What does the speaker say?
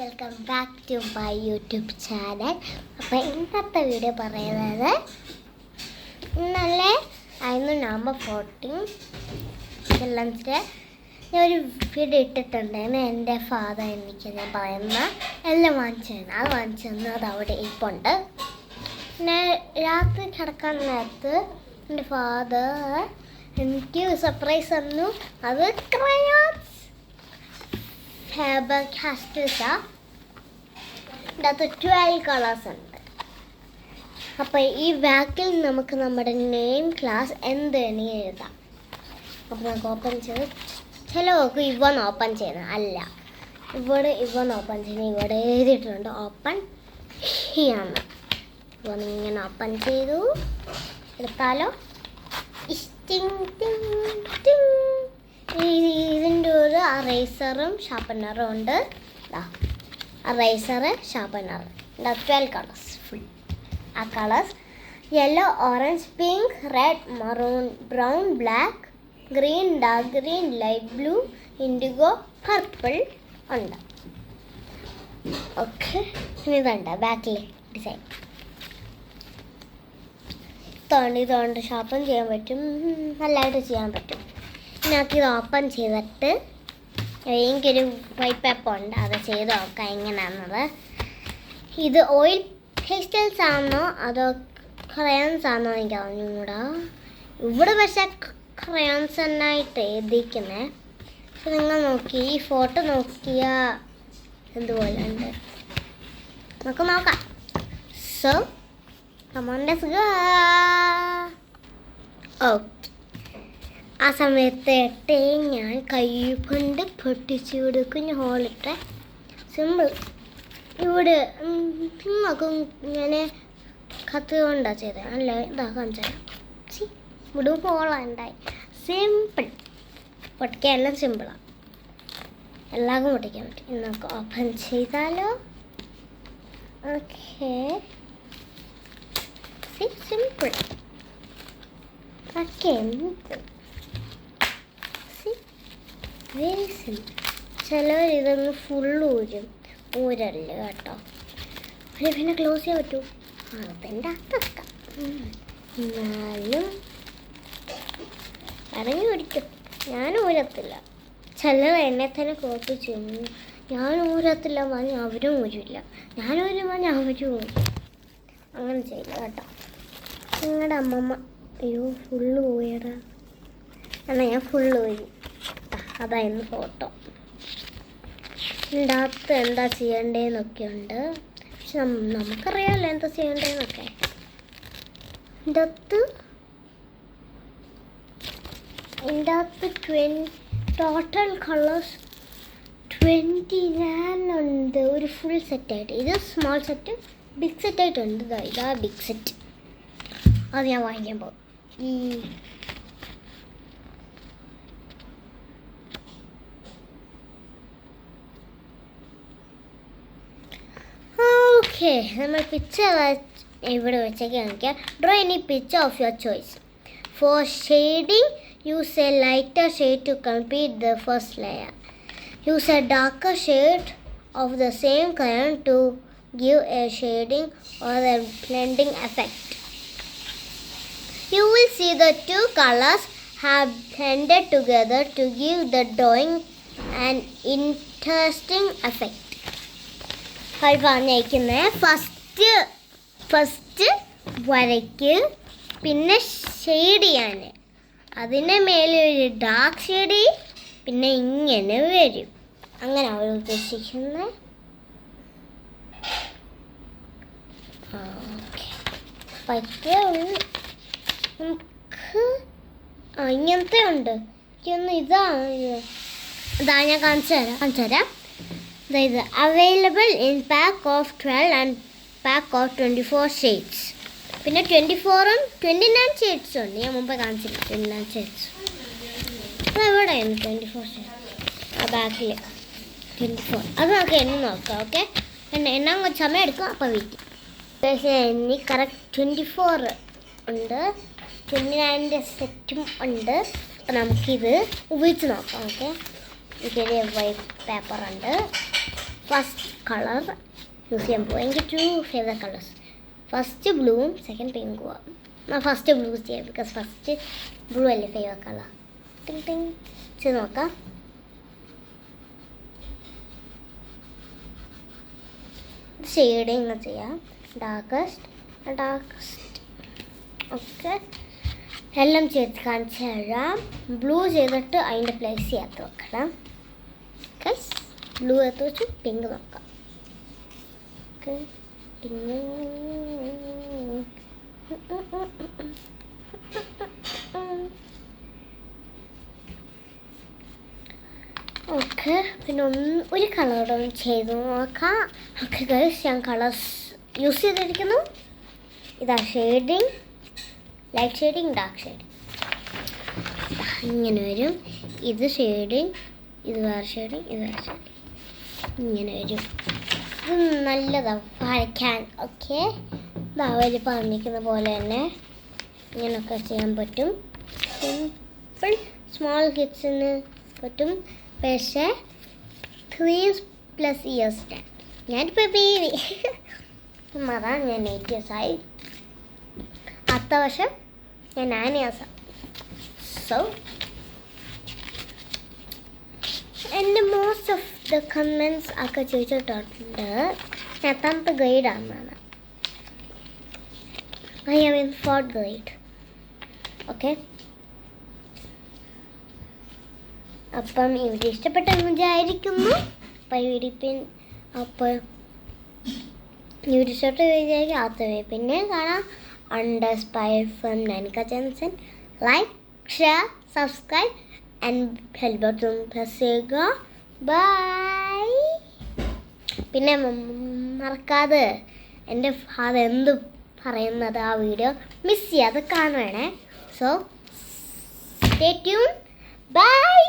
Welcome back to my YouTube channel. അപ്പോൾ ഇന്നത്തെ video പറയുന്നത് ഇന്നലെ ആയിരുന്നു നവംബർ 14 ലഞ്ചിൽ ഞാൻ ഒരു വീഡിയോ ഇട്ടിട്ടുണ്ടായിരുന്നു. എൻ്റെ ഫാദർ എനിക്ക് ഞാൻ പറയുന്ന എല്ലാം വാങ്ങിച്ചിരുന്നു. അത് വാങ്ങിച്ചെന്ന് അത് അവിടെ ഇരിപ്പുണ്ട്. പിന്നെ രാത്രി കിടക്കാൻ നേരത്ത് എൻ്റെ ഫാദർ എനിക്ക് സർപ്രൈസ് തന്നു. അത് ക്രയോൺസ് Faber Castell. ഇതിനകത്ത് 12 കളേഴ്സ് ഉണ്ട്. അപ്പോൾ ഈ ബാക്കിൽ നമുക്ക് നമ്മുടെ നെയിം ക്ലാസ് എന്ത് വേണമെങ്കിൽ എഴുതാം. അപ്പോൾ നമുക്ക് ഓപ്പൺ ചെയ്ത് ചിലവർക്ക് ഇവൻ ഓപ്പൺ ചെയ്യുന്നത് അല്ല, ഇവിടെ ഇവൻ ഓപ്പൺ ചെയ്യുന്നത് ഇവിടെ എഴുതിയിട്ടുണ്ട് ഓപ്പൺ ഹിയാണ്. ഇവൻ ഇങ്ങനെ ഓപ്പൺ ചെയ്തു എടുത്താലോ. ഇതിൻ്റെ ഒരു അറേസറും ഷാർപ്പനറും ഉണ്ട്. അറേസറ് ഷാർപ്പനർ 12 കളേഴ്സ് ഫുൾ. ആ colours yellow, orange, pink, red, maroon, brown, black, green, dark green, light blue, IndiGo, purple ഉണ്ട്. ഓക്കെ, ഇതുണ്ട് ബാക്കിൽ ഡിസൈൻ. ഇതുകൊണ്ട് ഷാർപ്പൺ ചെയ്യാൻ പറ്റും, നല്ലതായിട്ട് ചെയ്യാൻ പറ്റും. ഇതിനകത്ത് ഇത് ഓപ്പൺ ചെയ്തിട്ട് എനിക്കൊരു വൈറ്റ് പേപ്പർ ഉണ്ട്, അത് ചെയ്ത് നോക്കാം എങ്ങനെയാണെന്നത്. ഇത് ഓയിൽ പേസ്റ്റൽസ് ആണോ അതോ ക്രയോൺസ് ആണോ എനിക്ക് അറിഞ്ഞൂടാ. ഇവിടെ പക്ഷേ ക്രയോൺസ് എന്നായിട്ട് എഴുതിക്കുന്നത്. പക്ഷെ നിങ്ങൾ നോക്കി ഈ ഫോട്ടോ നോക്കിയാൽ എന്തുപോലെ ഉണ്ട് നമുക്ക് നോക്കാം. So കമോണ്ടസ് go. ഓക്കെ, ആ സമയത്ത് ഞാൻ കൈ കൊണ്ട് പൊട്ടിച്ച് കൊടുക്കും. ഹോളിട്ടെ സിമ്പിൾ. ഇവിടെ നിങ്ങൾക്ക് ഇങ്ങനെ കത്ത് കൊണ്ടാണ് ചെയ്തത് അല്ല, ഇതാ കാണിച്ചാൽ ഇവിടെ ഹോളുണ്ടായി. സിമ്പിൾ പൊട്ടിക്കാൻ എല്ലാം സിമ്പിളാണ്, എല്ലാവർക്കും പൊട്ടിക്കാൻ പറ്റും. നമുക്ക് ഓപ്പൺ ചെയ്താലോ. Okay, simple. Okay, very simple. ചിലവർ ഇതൊന്ന് ഫുള്ള് ഊരല്ല കേട്ടോ. പിന്നെ ക്ലോസ് ചെയ്യാൻ പറ്റൂ. അതിൻ്റെ അകത്തൊക്കെ എന്നാലും ഇറങ്ങി പിടിക്കും. ഞാൻ ഊരത്തില്ല. ചിലർ എന്നെ തന്നെ കോപ്പി ചെയ്യുന്നു. ഞാൻ ഊരത്തില്ല പറഞ്ഞ് അവരും ഊരില്ല, ഞാൻ ഊരും പറഞ്ഞ് അവരും ഊരും. അങ്ങനെ ചെയ്യില്ല കേട്ടോ. നിങ്ങളുടെ അമ്മമ്മ അയ്യോ ഫുള്ള് ഊയടാ എന്നാൽ ഞാൻ ഫുള്ള് ഊരി. അതായിരുന്നു ഫോട്ടോ. ഇതിൻ്റെ അകത്ത് എന്താ ചെയ്യേണ്ടതെന്നൊക്കെ ഉണ്ട്, പക്ഷെ നമുക്കറിയാമല്ലോ എന്താ ചെയ്യേണ്ടതെന്നൊക്കെ. ഇതിൻ്റെ അകത്ത് ടോട്ടൽ കളേഴ്സ് 29 ഉണ്ട്. ഒരു ഫുൾ സെറ്റായിട്ട്. ഇത് സ്മോൾ സെറ്റ്, ബിഗ് സെറ്റായിട്ടുണ്ട്. ഇതാ ബിഗ് സെറ്റ്. അത് ഞാൻ വാങ്ങിക്കാൻ പോകും. ഓക്കെ, നമ്മൾ പിക്ചർ ഇവിടെ വെച്ചേക്ക് കാണിക്കാം. Draw any picture of your choice. For shading use a lighter shade to complete the first layer. Use a darker shade of the same colour to give a shading or a blending effect. You will see the two colors have blended together to give the drawing an interesting effect. പറഞ്ഞിരിക്കുന്നത് first വരയ്ക്ക്, പിന്നെ shade ചെയ്യാൻ, അതിൻ്റെ മേലെ ഒരു dark shade, പിന്നെ ഇങ്ങനെ വരും. അങ്ങനെ അവർ ഉദ്ദേശിക്കുന്നത്. പറ്റേ ഉള്ളു നമുക്ക്. ഇങ്ങനത്തെ ഉണ്ട്. എനിക്കൊന്ന് ഇതാ ഞാൻ കാണിച്ചു തരാം. ഇത് available in pack of 12 and pack of 24 shades. പിന്നെ 24ഉം 29 ഷെയ്ഡ്സും ഉണ്ട്. ഞാൻ മുമ്പ് കാണിച്ചില്ല 29 ഷെയ്ഡ്സ്. അതെവിടെയാണ് 24 ഷെയ്ഡ്സ്? ആ ബാക്കിൽ 24. അത് നമുക്ക് എണ്ണി നോക്കാം. ഓക്കെ, എണ്ണാൻ കുറച്ച് സമയം എടുക്കും. അപ്പോൾ വെയിറ്റ്. എണ്ണി കറക്റ്റ് 24 ഉണ്ട്, 29ൻ്റെ സെറ്റും ഉണ്ട്. അപ്പോൾ നമുക്കിത് ഉപയോഗിച്ച് നോക്കാം. ഓക്കെ, ഇതൊരു വൈറ്റ് പേപ്പറുണ്ട്. ഫസ്റ്റ് കളർ യൂസ് ചെയ്യാൻ പോകും. എനിക്ക് 2 ഫേവറേറ്റ് കളേഴ്സ്. ഫസ്റ്റ് ബ്ലൂവും സെക്കൻഡ് പിങ്കും ആണ്. ഞാൻ ഫസ്റ്റ് ബ്ലൂ ചെയ്യാം ബിക്കോസ് ഫസ്റ്റ് ബ്ലൂ അല്ലേ ഫേവറേറ്റ് കളർ. ടിങ് ടിങ് ചെയ്ത് നോക്കാം. ഷെയ്ഡിങ് ചെയ്യാം. ഡാർക്കസ്റ്റ് ഓക്കെ എല്ലാം ചെയ്ത് കാണിച്ചു തരാം. ബ്ലൂ ചെയ്തിട്ട് അതിൻ്റെ പ്ലേസ് ചെയ്യാത്ത വെക്കണം. ഓക്കെ ബ്ലൂ എടുത്ത് വെച്ച് പിങ്ക് നോക്കാം. ഓക്കെ ഓക്കെ പിന്നെ ഒരു കളർ ചെയ്ത് നോക്കാം. ഓക്കെ ഗൈസ് ഞാൻ കളേഴ്സ് യൂസ് ചെയ്തിരിക്കുന്നു. ഇതാ shading, light shading, dark shading. ഇങ്ങനെ വരും. ഇത് ഷെയ്ഡിങ്, ഇത് വേറെ ഷെയ്ഡിങ്, ഇത് വേറെ ഷെയ്ഡിങ്. ഇങ്ങനെ വരും. ഇത് നല്ലതാണ് വരയ്ക്കാൻ. ഓക്കെ ഇതാ അവർ പറഞ്ഞിരിക്കുന്ന പോലെ തന്നെ ഇങ്ങനെയൊക്കെ ചെയ്യാൻ പറ്റും. സിമ്പിൾ സ്മോൾ കിഡ്സിന് പറ്റും. പക്ഷേ 3+ ഇയേഴ്സ് ഞാനിപ്പോൾ ബേബി അതാണ് ഞാൻ 8 years ആയി. അടുത്ത വർഷം ഞാൻ 9 years ആയി. സോ എൻ്റെ മോസ്റ്റ് ഓഫ് ദ കമൻസ് ഒക്കെ ചോദിച്ചിട്ടുണ്ട് ഞാൻ എത്താമത്തെ ഗൈഡാണെന്നാണ്. I am in 4th grade. Okay അപ്പം ഇവിടെ ഇഷ്ടപ്പെട്ടെന്ന് വിചാരിക്കുന്നു. അപ്പം അപ്പോൾ ഇഷ്ടപ്പെട്ട വിചാരിക്കും. ആത്ത പിന്നെ കാണാം. _Spy from Nanika Jensen. Like, share, subscribe and bell button press ചെയ്യുക. ബൈ. പിന്നെ മറക്കാതെ എൻ്റെ ഫാദർ എന്ത് പറയുന്നത് ആ വീഡിയോ മിസ് ചെയ്യാതെ കാണുവാണേ. So stay tune. ബൈ.